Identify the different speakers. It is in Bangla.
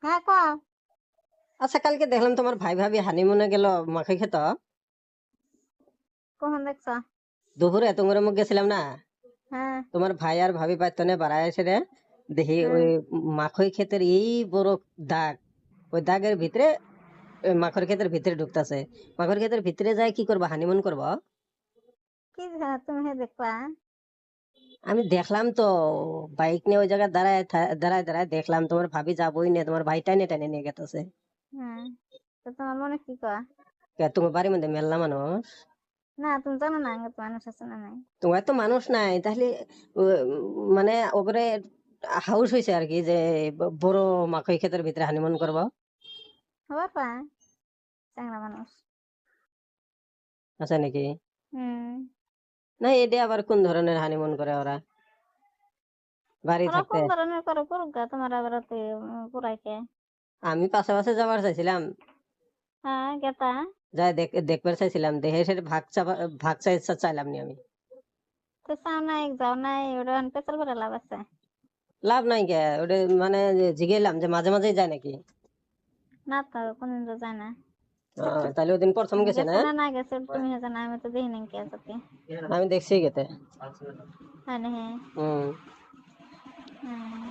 Speaker 1: হ্যাঁ কও।
Speaker 2: আচ্ছা, কালকে দেখলাম তোমার ভাই ভাবি হানিমুনে গেল মাখাই খেত।
Speaker 1: কখন দেখছ?
Speaker 2: দুপুরে তোমার মুখ গেছিলাম না,
Speaker 1: হ্যাঁ
Speaker 2: তোমার ভাই আর ভাবি পাইতনে বাড়ায় এসে রে দেখি
Speaker 1: হ্যাঁ।
Speaker 2: ওই মাখই ক্ষেতের এই বড় দাগ, ওই দাগের ভিতরে ওই মাখর ক্ষেতের ভিতরে ঢুকতাছে। মাখর ক্ষেতের ভিতরে যায় কি করবা, হানিমুন করবা?
Speaker 1: কি তুমি হে দেখলা?
Speaker 2: আমি দেখলাম তো, বাইক নিয়ে ওই জায়গায় দাঁড়ায় দাঁড়ায় দাঁড়ায় দেখলাম তোমার ভাবি যাবোই না, তোমার ভাই টাইনে টাইনে নিয়ে গেতেছে।
Speaker 1: হ্যাঁ, তো তোমার মনে কি কয়?
Speaker 2: তোমার বাড়ির মধ্যে মেলনা মানুষ,
Speaker 1: না তুমি জানো না আগে তো মানুষ আছে না নাই?
Speaker 2: তোমার তো মানুষ নাই তাহলে মানে ওপরে হাউস হয়েছে আর কি, যে বড় মাখই ক্ষেতের ভিতরে হানিমুন করবো।
Speaker 1: হবার পায় চাংড়া মানুষ।
Speaker 2: আছে নাকি?
Speaker 1: হুম।
Speaker 2: না, এটা আবার কোন ধরনের হানিমুন করে ওরা বাড়ি
Speaker 1: ওরা
Speaker 2: থাকতে?
Speaker 1: কোন ধরনের করে করুক গা, তোমার আবার পুরাইকে।
Speaker 2: আমি পাশাপাশি যাবার চাইছিলাম,
Speaker 1: হ্যাঁ গেতা।
Speaker 2: যাই দেখবার চাইছিলাম, দেখে সেটা ভাগ চাইলাম নি আমি।
Speaker 1: তো চাও নাই যাও নাই, ওটা পেছাল করে লাভ আছে?
Speaker 2: লাভ নাই কে ওটা, মানে জিগেলাম যে মাঝে মাঝে যায় নাকি।
Speaker 1: না তো কোনদিন তো যায় না।
Speaker 2: তাহলে ওদিন প্রথম গেছে না?
Speaker 1: গেছে না না গেছে তুমি হয়ে জানা, আমি তো দেখি নাই কে আছে।
Speaker 2: আমি দেখছি গেতে।
Speaker 1: হ্যাঁ না হ্যাঁ।
Speaker 2: হম।
Speaker 1: হ্যাঁ।